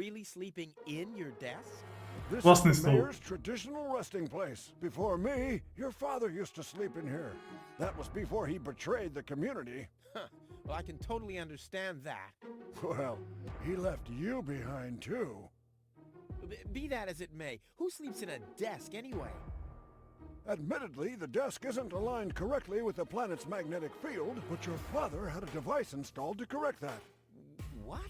really sleeping in your desk? This Классный is the стол. mayor's traditional resting place. Before me, your father used to sleep in here. That was before he betrayed the community. Huh. Well, I can totally understand that. Well, he left you behind too. Be that as it may, who sleeps in a desk anyway? Admittedly, the desk isn't aligned correctly with the planet's magnetic field, but your father had a device installed to correct that. What?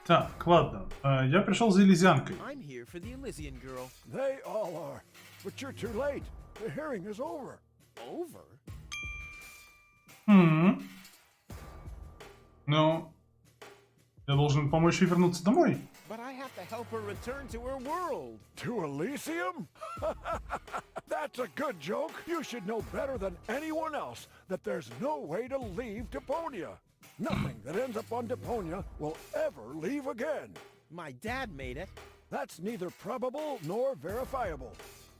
Так, ладно. Я пришел за Элизианкой. I'm here for the Elysian girl. They all are. But you're too late. The hearing is over. Over? Ну, я должен помочь ей вернуться домой. But I have to help her return to her world. To Elysium? That's a good joke. You should know better than anyone else that there's no way to leave Deponia. Nothing that ends up on Deponia will ever leave again. My dad made it. That's neither probable nor verifiable.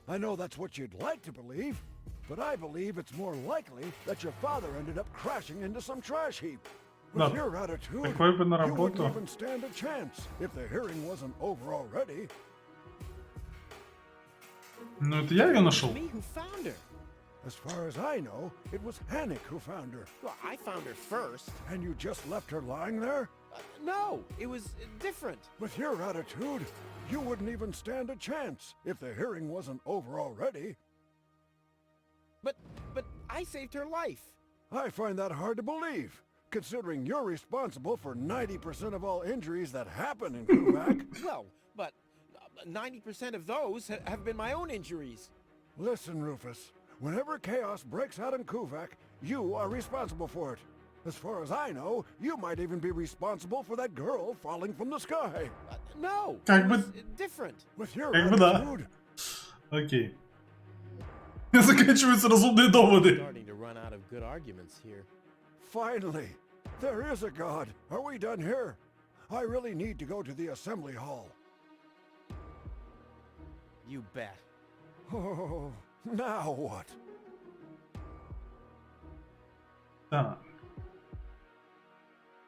I know that's what you'd like to believe, but I believe it's more likely that your father ended up crashing into some trash heap. With Да. your attitude, Такой бы на you wouldn't работу. even stand a chance if the hearing wasn't over already. Ну, это я ее нашел. Me who found her. As far as I know, it was Hannick who found her. Well, I found her first. And you just left her lying there? No, it was different. With your attitude, you wouldn't even stand a chance if the hearing wasn't over already. But I saved her life. I find that hard to believe, considering you're responsible for 90% of all injuries that happen in Kuvak. Well, but 90% of those have been my own injuries. Listen, Rufus, whenever chaos breaks out in Kuvak, you are responsible for it. As far as I know, you might even be responsible for that girl falling from the sky. No, Как it бы- was different. With your Как бы да. attitude, Окей. Заканчиваются разумные доводы. Starting to run out of good arguments here. finally, there is a God. Are we done here? I really need to go to the assembly hall. You bet. Oh, now what? Так.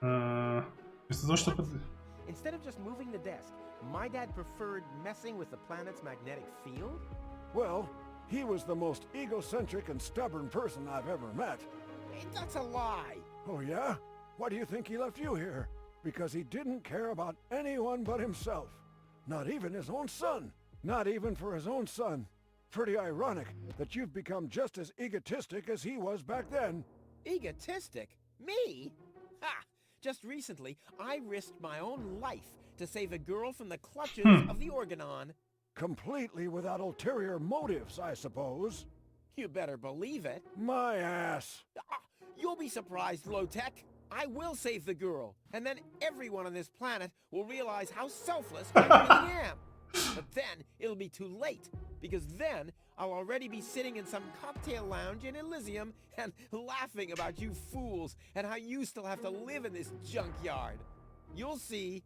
Вместо того, чтобы... Instead of just moving the desk, my dad preferred messing with the planet's magnetic field? Well, he was the most egocentric and stubborn person I've ever met. Hey, that's a lie. Oh yeah? Why do you think he left you here? Because he didn't care about anyone but himself. Not even his own son. Not even for his own son. Pretty ironic that you've become just as egotistic as he was back then. Egotistic? Me? Ha! Just recently, I risked my own life to save a girl from the clutches of the Organon. Completely without ulterior motives, I suppose. You better believe it. My ass. Ah, you'll be surprised, Low-Tech. I will save the girl, and then everyone on this planet will realize how selfless I really am. But then it'll be too late, because then I'll already be sitting in some cocktail lounge in Elysium and laughing about you fools and how you still have to live in this junkyard. You'll see.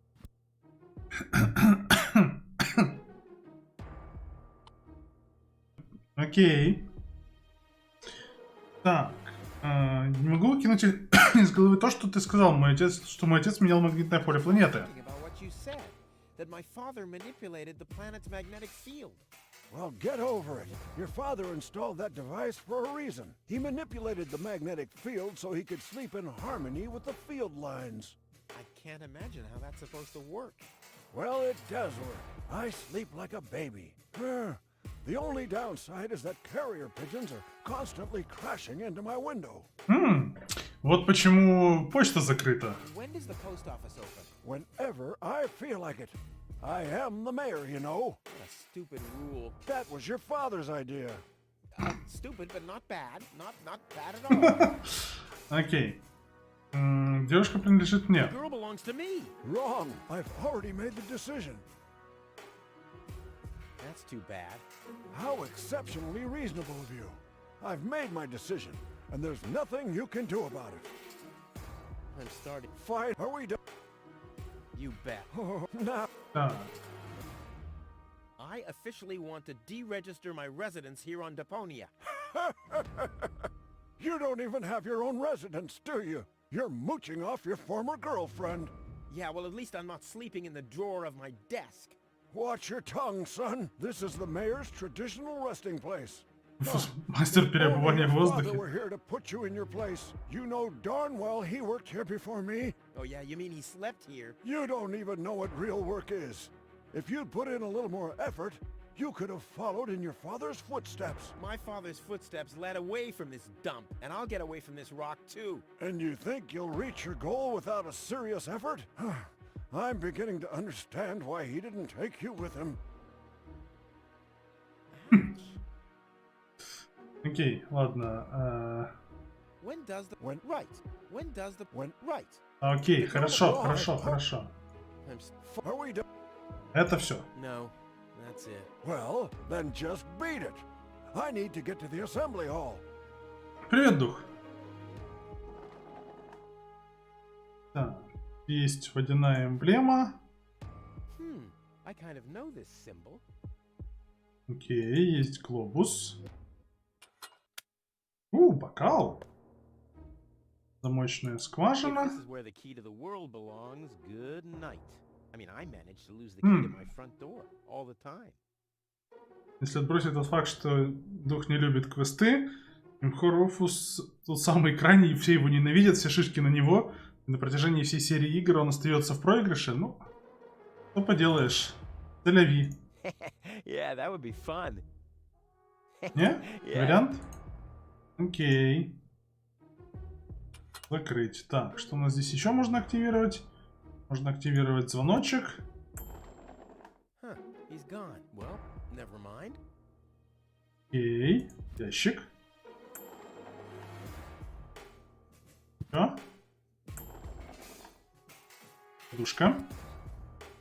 Окей. Так. Не могу выкинуть из головы то, что ты сказал, что мой отец менял магнитное поле планеты. Thinking about what you said, that my father manipulated the planet's magnetic field. Well, get over it. Your father installed that device for a reason. He manipulated the magnetic field so he could sleep in harmony with the field lines. I can't imagine how that's supposed to work. Well, it does work. I sleep like a baby. The only downside is that carrier pigeons are constantly crashing into my window. Вот почему почта закрыта. When does the post office open? Whenever I feel like it. I am the mayor, you know. What a stupid rule. That was your father's idea. Stupid, but not bad. Not bad at all. Окей. Девушка принадлежит мне. The girl belongs to me. Wrong. I've already made the decision. That's too bad. How exceptionally reasonable of you. I've made my decision, and there's nothing you can do about it. I'm starting. Fine. Are we done? You bet. Oh, now. Так. I officially want to deregister my residence here on Deponia. You don't even have your own residence, do you? You're mooching off your former girlfriend. Yeah, well, at least I'm not sleeping in the drawer of my desk. Watch your tongue, son. This is the mayor's traditional resting place. Мастер перебывания в Father воздухе. were here to put you in your place. You know darn well he worked here before me. Oh, yeah, you mean he slept here? You don't even know what real work is. If you'd put in a little more effort, you could have followed in your father's footsteps. My father's footsteps led away from this dump, and I'll get away from this rock too. And you think you'll reach your goal without a serious effort? I'm beginning to understand why he didn't take you with him. Окей, ладно. When does the When- right? When does the When- right? Окей, хорошо. I'm s- Are we done? Это все. No, that's it. Well, then just beat it. I need to get to the assembly hall. Привет, дух. Так, есть водяная эмблема. I kind of know this symbol. Окей, есть глобус. Бокал. Замочная If скважина. this is where the key to the world belongs, good night. I mean, I managed to lose the key to my front door all the time. Если отбросить тот факт, что дух не любит квесты, Имхоруфус тот самый крайний, все его ненавидят, все шишки на него. И на протяжении всей серии игр он остается в проигрыше. Ну, что поделаешь. Целяви. Yeah, that would be fun. Не? Yeah. Вариант? Окей. Закрыть. Так, что у нас здесь еще можно активировать? Можно активировать звоночек. Huh, he's gone. Well, never mind. Окей. Ящик. Все. Подушка.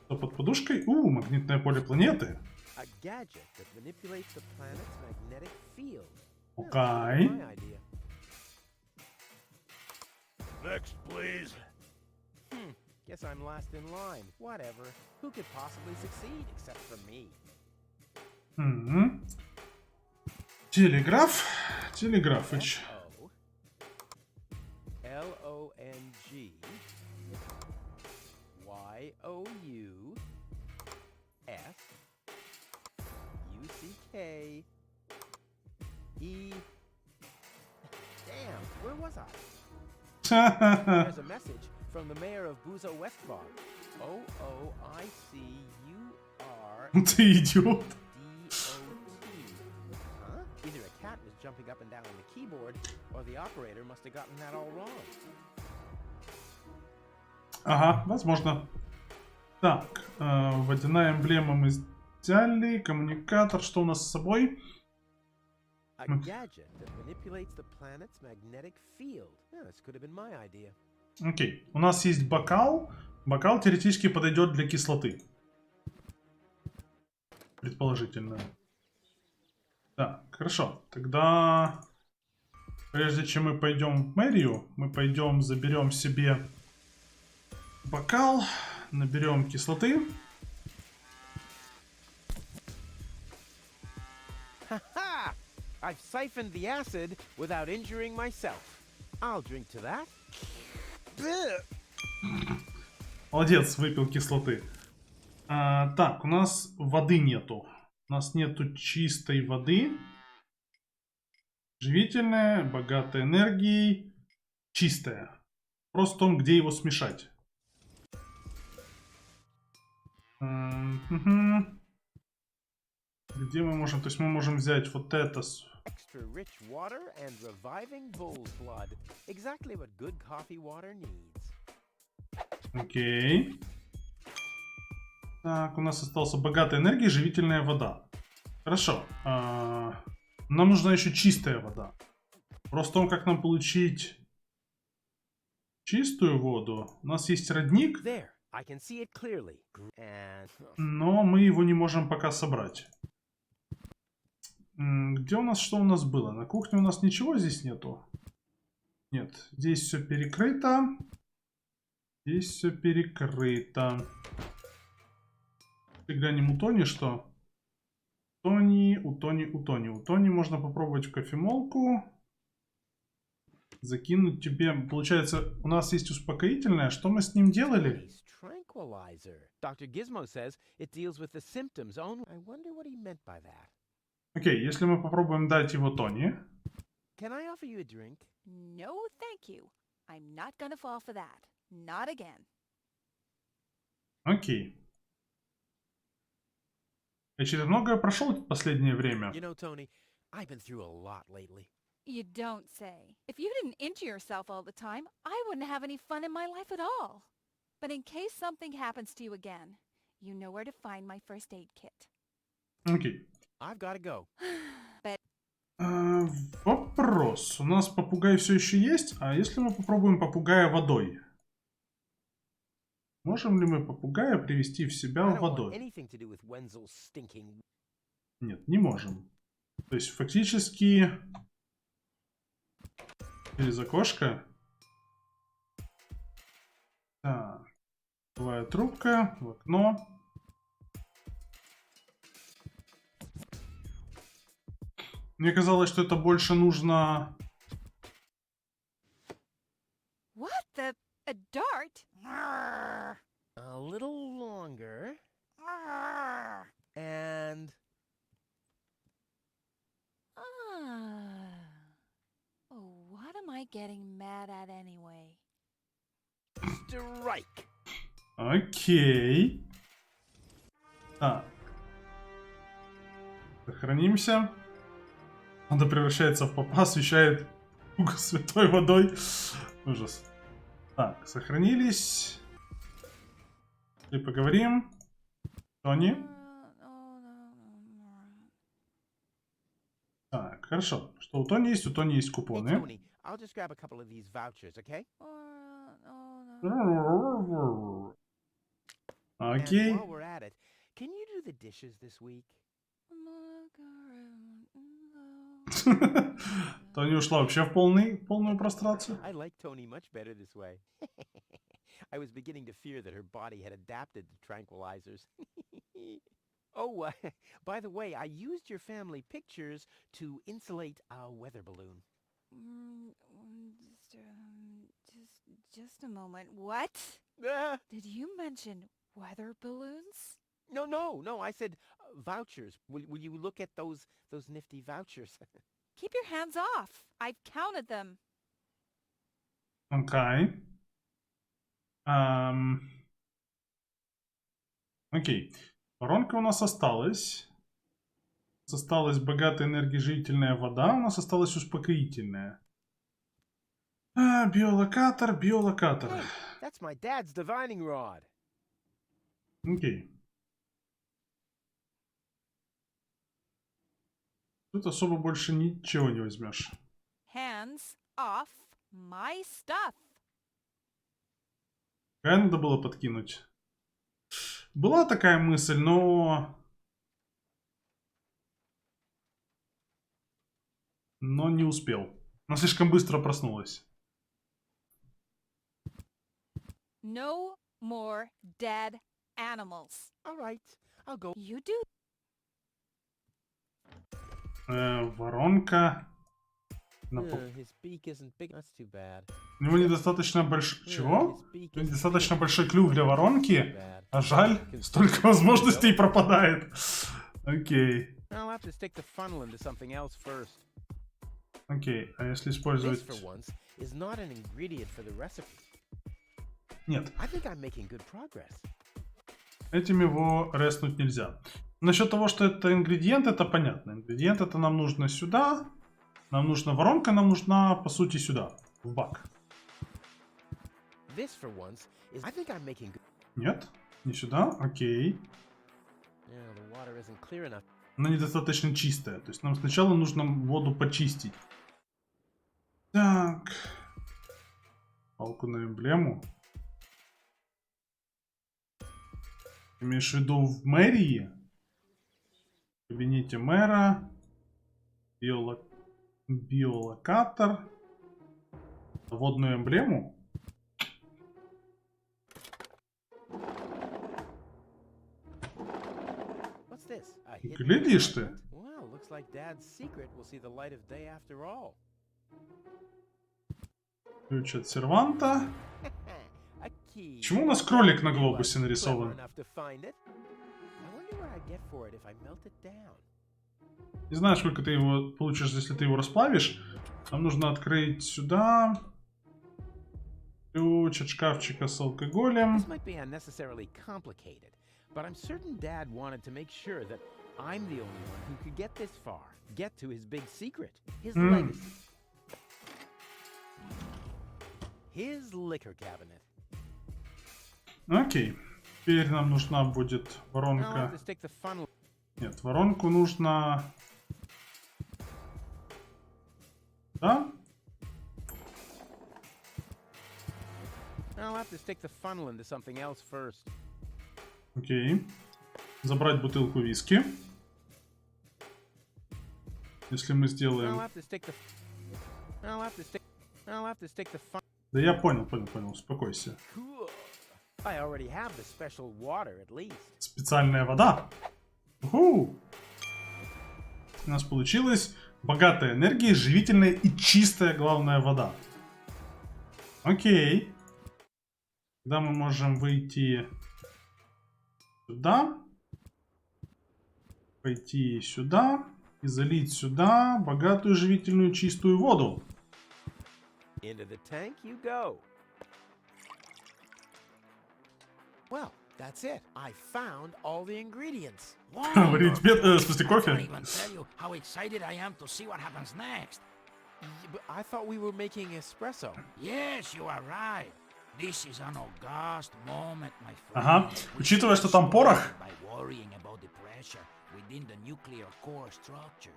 Что под подушкой? Магнитное поле планеты. A gadget that manipulates the planet's magnetic field. Окей. My idea. Next, please. Guess I'm last in line. Whatever. Who could possibly succeed except for me? Телеграф. Телеграфыч. L-O-N-G Y-O-U S U-C-K E. Damn, where was I? There's a message from the mayor of Buzo Westfall. O-O-I-C-U-R Ты идиот. D-O-T. Huh? Either a cat was jumping up and down on the keyboard, or the operator must have gotten that all wrong. Ага, возможно. Так, водяная эмблема мы взяли. Коммуникатор, что у нас с собой? A gadget that manipulates the planet's magnetic field. Yeah, this could have been my idea. Окей, у нас есть бокал. Бокал теоретически подойдет для кислоты. Предположительно. Так, хорошо. Тогда, прежде чем мы пойдем в мэрию, мы пойдем заберем себе бокал, наберем кислоты. Ha-ha! I've siphoned the acid without injuring myself. I'll drink to that. Молодец, выпил кислоты. Так, у нас воды нету. У нас нету чистой воды. Живительная, богатая энергией. Чистая. Вопрос в том, где его смешать. Где мы можем? То есть мы можем взять вот это. Extra rich water and reviving bull's blood. Exactly what good coffee water needs. Окей. Так, у нас остался богатая энергия и живительная вода. Хорошо. Нам нужна еще чистая вода. Просто в том, как нам получить чистую воду. У нас есть родник, There, I can see it clearly. And но мы его не можем пока собрать. Где у нас, что у нас было? На кухне у нас ничего здесь нету? Нет, здесь все перекрыто. Здесь все перекрыто. Глянем у Тони, что? У Тони можно попробовать в кофемолку. Закинуть тебе. Получается, у нас есть успокоительное. Что мы с ним делали? he's tranquilizer. Dr. Gizmo says it deals with the symptoms only. I wonder what he meant by that. Окей, если мы попробуем дать его Тони. Can I offer you a drink? No, thank you. I'm not gonna fall for that. Not again. Окей. Я через многое прошел в последнее время. You know, Tony, I've been through a lot lately. You don't say. If you didn't injure yourself all the time, I wouldn't have any fun in my life at all. But in case something happens to you again, you know where to find my first aid kit. Окей. I've got to go. But Вопрос. У нас попугай все еще есть, а если мы попробуем попугая водой? Можем ли мы попугая привести в себя I don't want водой? anything to do with Wenzel's stinking. Нет, не можем. То есть фактически через окошко. Так. Твоя трубка в окно. Мне казалось, что это больше нужно... what the? A dart? A little longer. Ah. And Oh, what am I getting mad at anyway? strike. Окей. Так. Сохранимся. Панда превращается в попа, освещает круг святой водой. Ужас. Так, сохранились. И поговорим. Тони. Так, хорошо. Что у Тони есть? У Тони есть Hey, купоны. Tony, I'll just grab a couple of these vouchers, okay? Окей. And while we're at it, can you do the dishes this week? Тони ушла вообще в полную прострацию. I like Tony much better this way. I was beginning to fear that her body had adapted to tranquilizers. Oh, by the way, I used your family pictures to insulate a weather balloon. Just a moment. What? Ah, Did you mention weather balloons? no, I said vouchers. Will you look at those nifty vouchers? Keep your hands off. I've counted them. Окей. Окей. Воронка у нас осталась. У нас осталась богатая энергожительная вода. У нас осталась успокоительная. Биолокатор. Hey, that's my dad's divining rod. Окей. Тут особо больше ничего не возьмешь. Hands off my stuff. Какая надо было подкинуть? Была такая мысль, но не успел. Она слишком быстро проснулась. No more dead animals. All right, I'll go. You do. Воронка. His beak isn't big. That's too bad. У него недостаточно большой... Чего? His beak isn't Недостаточно big. большой клюв для воронки. Too bad. А жаль, столько возможностей пропадает. Окей. I'll have to stick the funnel into something else first. Окей, а если This, использовать... for once, is not an ingredient for the recipe. Нет, I think I'm making good progress. этим его резнуть нельзя. Насчет того, что это ингредиент, это понятно. Ингредиент это нам нужно сюда. Нам нужна воронка, нам нужна, по сути, сюда. В бак. This, for once, is. I think I'm making good. Нет, не сюда. Окей. Yeah, the water isn't clear enough. Она недостаточно чистая. То есть нам сначала нужно воду почистить. Так. Палку на эмблему. Имеешь в виду в мэрии? В кабинете мэра. Биолокатор. Водную эмблему. What's this? A hidden Глядишь ты. compartment? Well, looks like Dad's secret will see the light of day after all. Ключ от серванта. A key. Почему у нас кролик на глобусе нарисован? Clever enough to find it. I wonder what I'd get for it if I melt it down. Не знаю, сколько ты его получишь, если ты его расплавишь. Нам нужно открыть сюда. Ключ от шкафчика с алкоголем. This might be unnecessarily complicated, but I'm certain Dad wanted to make sure that I'm the only one who could get this far, get to his big secret, his legacy. His liquor cabinet. Окей. Теперь нам нужна будет Now I'll воронка. have to stick the funnel. Нет, воронку нужно... Да? I'll have to stick the funnel into something else first. Окей. Забрать бутылку виски. Если мы I'll сделаем... have to stick the. I'll have to stick the funnel. Да я понял, успокойся. Cool. I already have the special water at least. Специальная вода. Уху! У нас получилась богатая энергией, живительная и чистая главная вода. Окей. Тогда мы можем выйти сюда. Пойти сюда. И залить сюда богатую, живительную, чистую воду. Into the tank you go. Well, that's it. I found all the ingredients. Варить в смысле I can't кофе? even tell you how excited I am to see what happens next. But I thought we were making espresso. Yes, you are right. This is an august moment, my friend. Ага. We Учитывая, что should там порох. by worrying about the pressure within the nuclear core structure.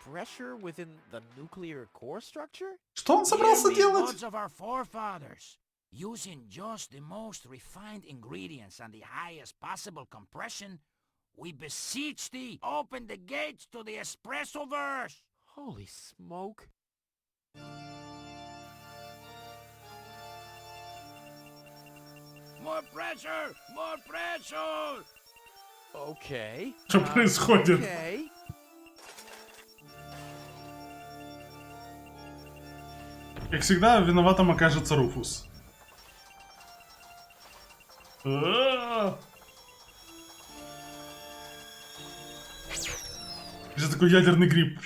Pressure within the nuclear core structure? Что он собрался In the делать? gods of our forefathers, using just the most refined ingredients and the highest possible compression, we beseech thee, open the gates to the espresso-verse. Holy smoke. More pressure! More pressure! Okay. Что происходит? Okay. Как всегда, виноватым окажется Руфус. Это такой ядерный гриб.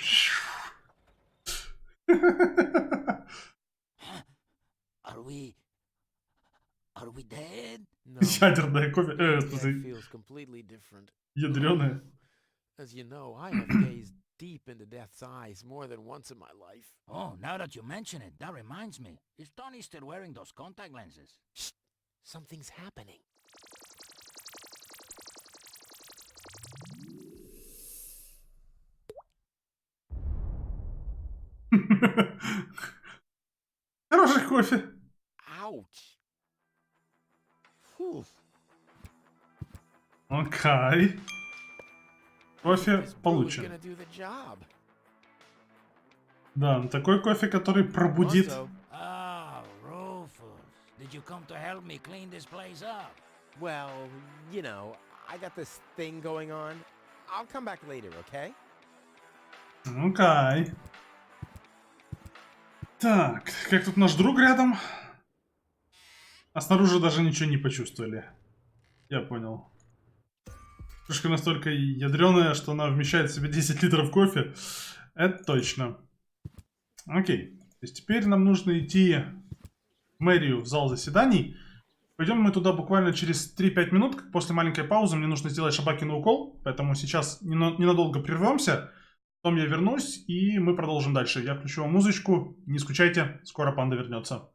Are we dead? No. Ядерное кофе. В That смысле, feels completely different. ядреное. As you know, I have gazed deep into death's eyes more than once in my life. Oh, now that you mention it, that reminds me. Is Tony still wearing those contact lenses? Shh! Something's happening. Хороший кофе. Ouch. Whew. Окей. Кофе This brew is получен. gonna do the job. Да, такой кофе, который пробудит... Also, Ah, Rufus. Did you come to help me clean this place up? well, you know, I got this thing going on. I'll come back later, okay? Окей. Так, как тут наш друг рядом? А снаружи даже ничего не почувствовали. Я понял. Кружка настолько ядреная, что она вмещает в себе 10 литров кофе. Это точно. Окей. То есть теперь нам нужно идти в мэрию, в зал заседаний. Пойдем мы туда буквально через 3-5 минут. После маленькой паузы мне нужно сделать Шабакину укол. Поэтому сейчас ненадолго прервемся. Потом я вернусь, и мы продолжим дальше. Я включу вам музычку. Не скучайте, скоро Панда вернется.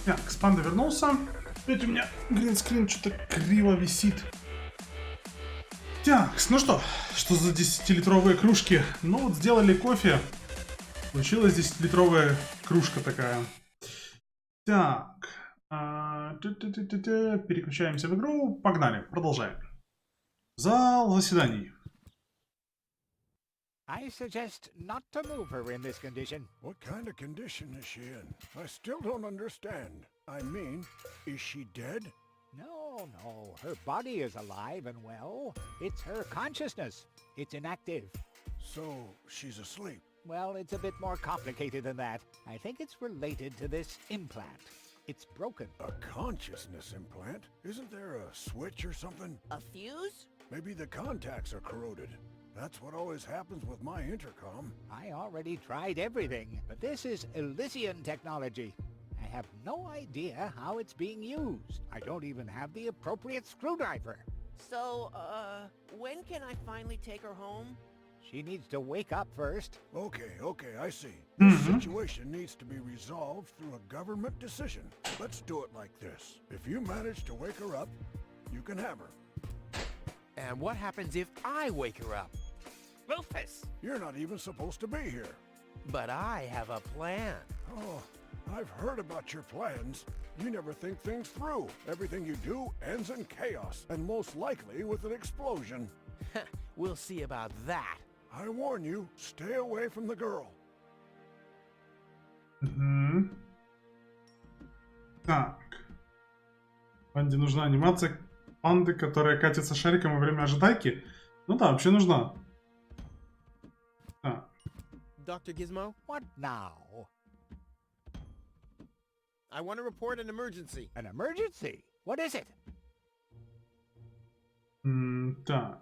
Так, Панда вернулся. Опять у меня гринскрин что-то криво висит. Так, ну что за 10-литровые кружки? Ну вот сделали кофе. Получилась 10-литровая кружка такая. Так. Переключаемся в игру. Погнали, продолжаем. Зал заседаний. I suggest not to move her in this condition. What kind of condition is she in? I still don't understand. I mean, is she dead? No, her body is alive and well. It's her consciousness. It's inactive. So, she's asleep. Well, it's a bit more complicated than that. I think it's related to this implant. It's broken. A consciousness implant? Isn't there a switch or something? A fuse? Maybe the contacts are corroded. That's what always happens with my intercom. I already tried everything, but this is Elysian technology. I have no idea how it's being used. I don't even have the appropriate screwdriver. So, when can I finally take her home? She needs to wake up first. Okay, I see. This situation needs to be resolved through a government decision. Let's do it like this. If you manage to wake her up, you can have her. And what happens if I wake her up? Rufus! You're not even supposed to be here. But I have a plan. Oh, I've heard about your plans. You never think things through. Everything you do ends in chaos, and most likely with an explosion. We'll see about that. I warn you, stay away from the girl. Так. Панде нужна анимация панды, которая катится шариком во время ожидайки. Ну да, вообще нужна. Так. Dr. Gizmo, What now? I want to report an emergency. An emergency? What is it? Так.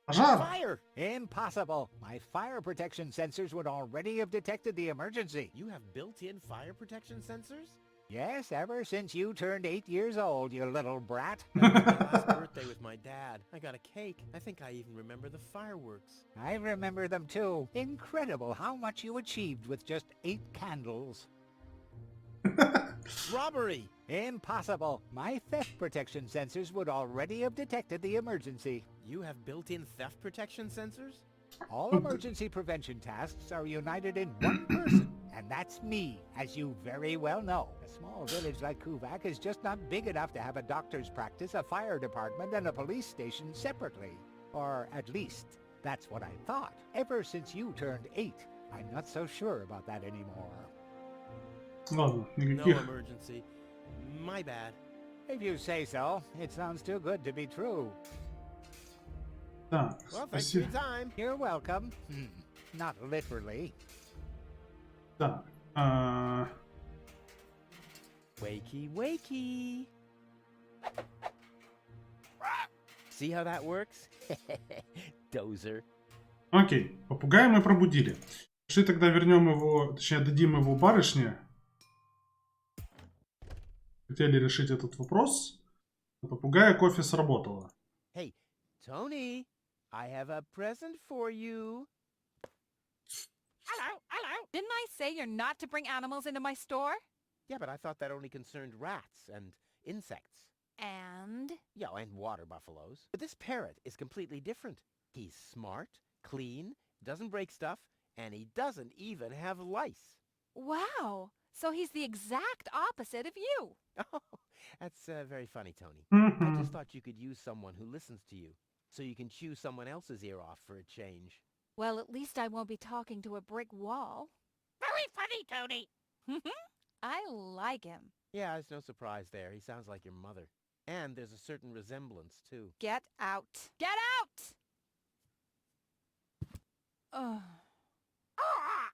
Пожар! Fire! Impossible. My fire protection sensors would already have detected the emergency. You have built-in fire protection sensors? Yes, ever since you turned 8 years old, you little brat. My last birthday with my dad. I got a cake. I think I even remember the fireworks. I remember them too. Incredible how much you achieved with just 8 candles. Robbery! Impossible. My theft protection sensors would already have detected the emergency. You have built-in theft protection sensors? All emergency prevention tasks are united in one person, and that's me, as you very well know. A small village like Kuvak is just not big enough to have a doctor's practice, a fire department, and a police station separately. Or at least, that's what I thought. Ever since you turned 8, I'm not so sure about that anymore. Ладно, No никаких. emergency. My bad. If you say so, it sounds too good to be true. Так, Well, thanks for your спасибо. time. You're welcome. Not literally. Так. Wakey, wakey. See how that works? Dozer. Окей, попугая мы пробудили. Пошли тогда вернем его, точнее дадим его барышне. Хотели решить этот вопрос. Попугая кофе сработало. Hey, Tony, I have a present for you. Hello. Didn't I say you're not to bring animals into my store? Yeah, but I thought that only concerned rats and insects. And? Yeah, and water buffaloes. But this parrot is completely different. He's smart, clean, doesn't break stuff, and he doesn't even have lice. Wow. So he's the exact opposite of you. Oh, that's very funny, Tony. I just thought you could use someone who listens to you, so you can chew someone else's ear off for a change. Well, at least I won't be talking to a brick wall. Very funny, Tony. I like him. Yeah, it's no surprise there. He sounds like your mother. And there's a certain resemblance, too. Get out. Get out! Ugh.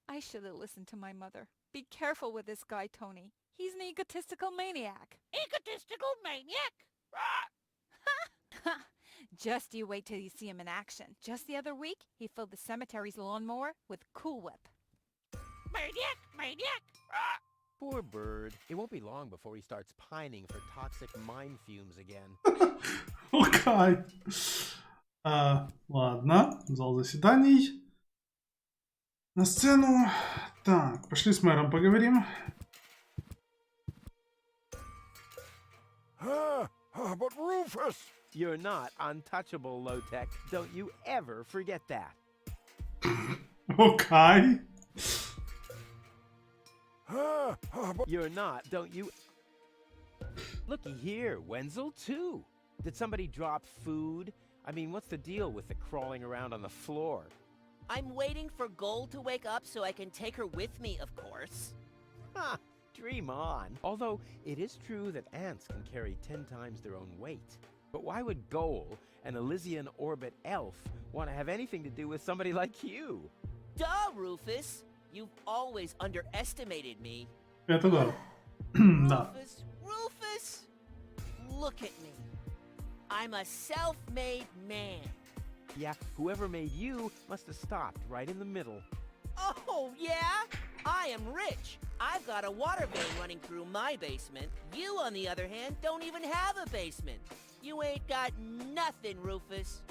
I should have listened to my mother. Be careful with this guy, Tony. He's an egotistical maniac. Egotistical maniac. Just you wait till you see him in action. Just the other week, he filled the cemetery's lawnmower with Cool Whip. Maniac. Poor bird. It won't be long before he starts pining for toxic mine fumes again. Окей. Ладно, зал заседаний. На сцену. Так, пошли с мэром поговорим. But Rufus! You're not untouchable, Low-Tech. Don't you ever forget that. Окей. But You're not, don't you? Looky here, Wenzel, too. Did somebody drop food? I mean, what's the deal with the crawling around on the floor? I'm waiting for Gold to wake up so I can take her with me, of course. Ha! Dream on. Although, it is true that ants can carry 10 times their own weight. But why would Goal, an Elysian orbit elf, want to have anything to do with somebody like you? Duh, Rufus! You've always underestimated me. Это да. Да. Rufus! Look at me. I'm a self-made man. Yeah, whoever made you must have stopped right in the middle. Oh, yeah? I am rich. I've got a water vein running through my basement. You, on the other hand, don't even have a basement. You ain't got nothing, Rufus.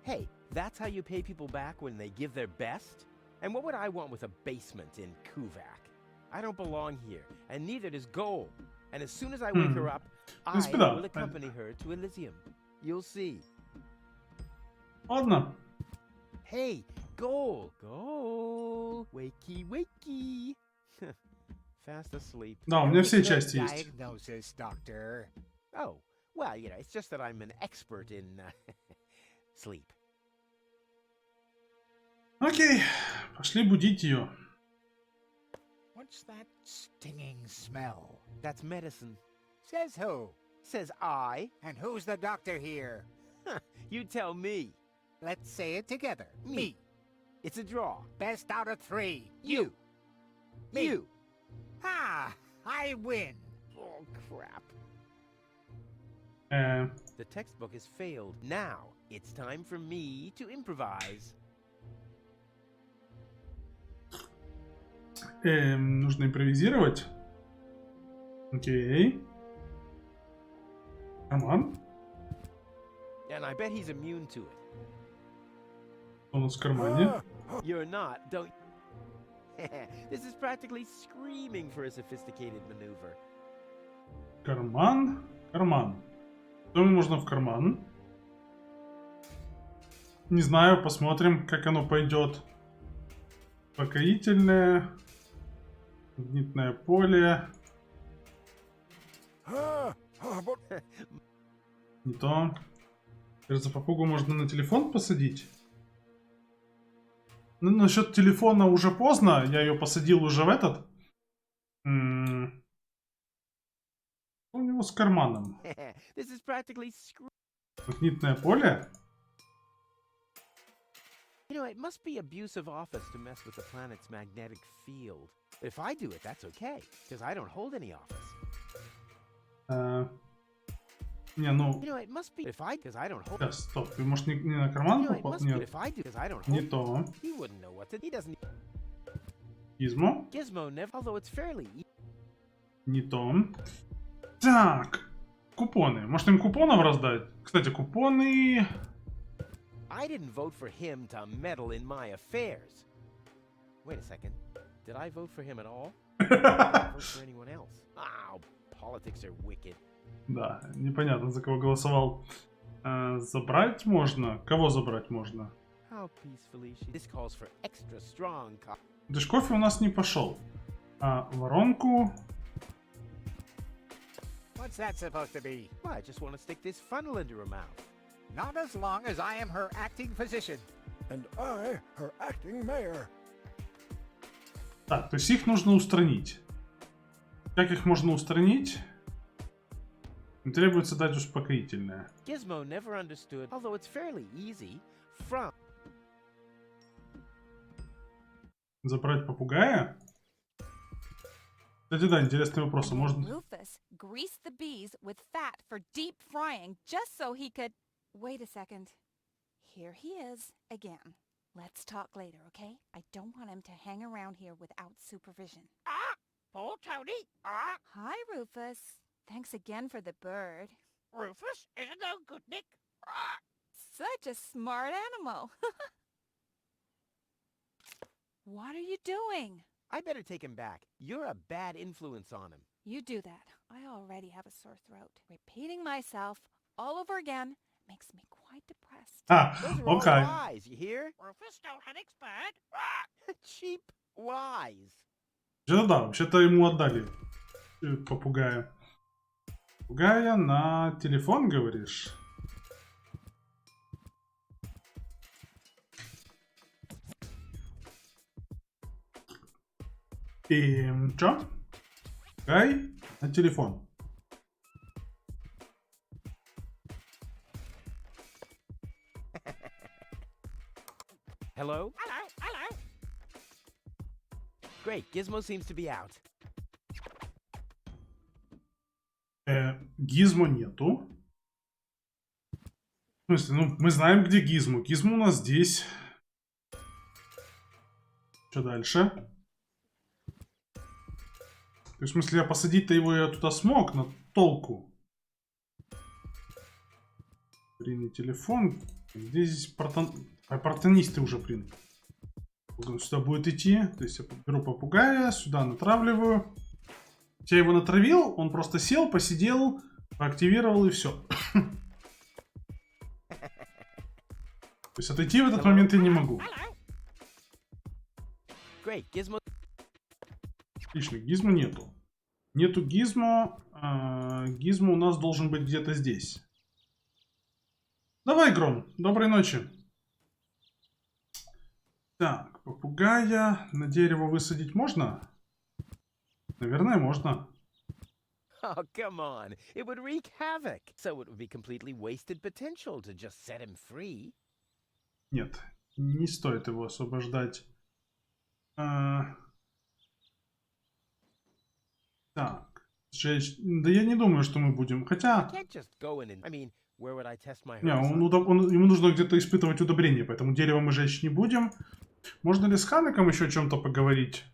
Hey, that's how you pay people back when they give their best? And what would I want with a basement in Kuvak? I don't belong here, and neither does Goal. And as soon as I wake her up, I принципе, да. will accompany her to Elysium. You'll see. Ладно. Hey, Goal! Goal! Wakey, wakey! Fast asleep. Да, у меня все Good части есть. diagnosis, Doctor. Oh, well, you know, it's just that I'm an expert in sleep. Окей, пошли будить ее. What's that stinging smell? That's medicine. Says who? Says I. And who's the doctor here? You tell me. Let's say it together. Me. It's a draw. Best out of 3. You. Me. You. Ah, I win. Oh, crap. Э, The textbook has failed. Now, it's time for me to improvise. Нужно импровизировать. Окей. Карман. And I bet he's immune to it. Что у нас в кармане? You're not, don't... This is practically screaming for a sophisticated maneuver. Карман. Карман. Что мне нужно в карман? Не знаю, посмотрим, как оно пойдет. Успокоительное. Магнитное поле. but Не то. Кажется, попугу можно на телефон посадить. Ну, насчет телефона уже поздно. Я ее посадил уже в этот. Что у него с карманом? This is practically Магнитное поле? You know, it must be abuse of office to mess with the planet's magnetic field. If I do it, that's okay, because I don't hold any office. Не, ну... You know, it must be... If I... Because I don't hold... Сейчас, стоп. Ты, может, не на карман You know, it попал? must be... Нет, If I do... Because I don't не hold... то. He wouldn't know what to... He doesn't... Gizmo? Gizmo never... Although it's fairly... Не то. Так. Купоны. Может, им купонов раздать? Кстати, купоны... I didn't vote for him to meddle in my affairs. Wait a second. Did I vote for him at all? I didn't vote for anyone else. Oh, politics are wicked. Да, непонятно, за кого голосовал. Забрать можно? Кого забрать можно? How peacefully she... This calls for extra strong... Даже кофе у нас не пошел. Воронку. What's that supposed to be? Well, I just want to stick this funnel into her mouth. Not as long as I am her acting physician. and I, her acting mayor. Так, то есть их нужно устранить. Как их можно устранить? Им требуется дать успокоительное. Gizmo never understood, although it's fairly easy, from... Забрать попугая? Кстати, да, интересный вопрос. А And можно... Rufus greased the bees with fat for deep frying just so he could... Wait a second. Here he is again. Let's talk later, okay? I don't want him to hang around here without supervision. Paul Tony? Hi, Rufus. Thanks again for the bird. Rufus, isn't that a good Nick? Such a smart animal. What are you doing? I better take him back. You're a bad influence on him. You do that. I already have a sore throat. Repeating myself all over again makes me quite depressed. А, Those are all окей. lies, you hear? Rufus don't expert. Cheap lies. Вообще-то да, вообще-то ему отдали попугая. Попугая на телефон, говоришь? И чё? Попугай на телефон. Hello? Hello, hello. Great, Gizmo seems to be out. Гизмо нету. В смысле, ну, мы знаем, где Гизмо. Гизмо у нас здесь. Что дальше? То есть, в смысле, я посадить-то его я туда смог, но толку. Блин, телефон. Где здесь портанисты уже, блин. Он сюда будет идти. То есть я беру попугая, сюда натравливаю. Я его натравил, он просто сел, посидел, активировал и все. То есть отойти в этот момент я не могу. Great, Gizmo. Отлично, Гизмо нету. Нету Гизмо. Гизмо у нас должен быть где-то здесь. Давай, Гром, доброй ночи. Так, попугая на дерево высадить можно? Наверное, можно. Oh, come on. It would wreak havoc. So it would be completely wasted potential to just set him free. Нет, не стоит его освобождать. Так. Сжечь. Да я не думаю, что мы будем. Хотя... Can't just go in and... I mean, where would I test my Не, herbicide? ему нужно где-то испытывать удобрение, поэтому дерево мы жечь не будем. Можно ли с Ханеком еще о чем-то поговорить?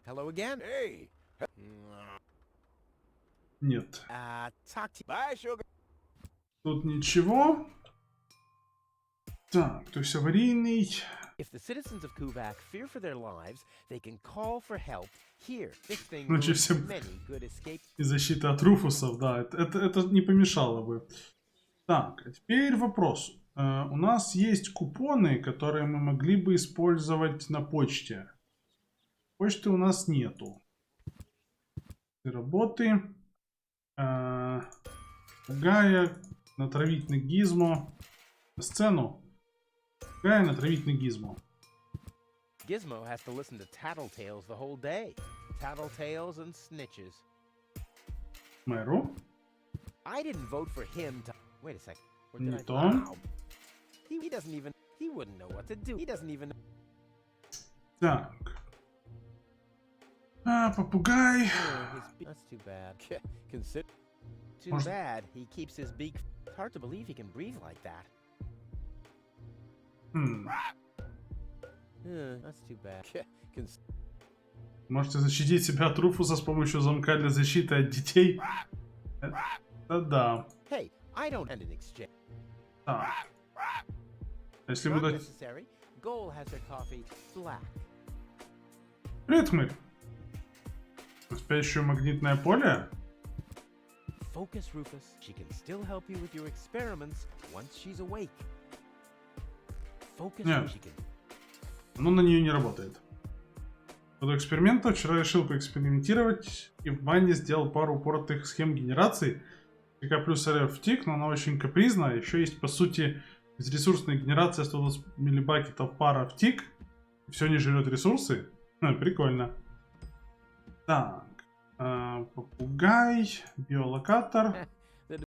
Hello again? Hey. Нет. Talk to... Bye, sugar. Тут ничего. Так, то есть аварийный. If the citizens of Kuvak fear for their lives, they can call for help here. This thing Ну, ruins всем- many good escape. И защита от руфусов, да, это не помешало бы. Так, а теперь вопрос. У нас есть купоны, которые мы могли бы использовать на почте. Почты у нас нету. Работы. Гая. Натравить на Гизмо. На сцену. Гая натравить на Гизмо. Gizmo has to listen to tattletales the whole day. Tattletales and snitches. Мэру. I didn't vote for him to... Wait a second. Or Не did I... то. Wow. He doesn't even... He wouldn't know what to do. He doesn't even... Так. Попугай. That's too bad. Consider... Too Может- bad he keeps his beak... It's hard to believe he can breathe like that. That's too bad. Можете защитить себя от руфуса с помощью замка для защиты от детей. Это да. Hey, I don't end an exchange. Так. Если Not буду... necessary. Goal has her coffee black. Привет, Хмырь. Спящее магнитное поле? Focus, Rufus. She can still help you with your experiments once she's awake. Focus, Yeah. she can... Оно на нее не работает. До эксперимента вчера решил поэкспериментировать и в банде сделал пару упоротых схем генерации. КК плюс РФ втик, но она очень капризна. Еще есть, по сути, безресурсная генерация 120 миллибакетов пара втик. Все не жрет ресурсы. Прикольно. Так. Попугай, биолокатор.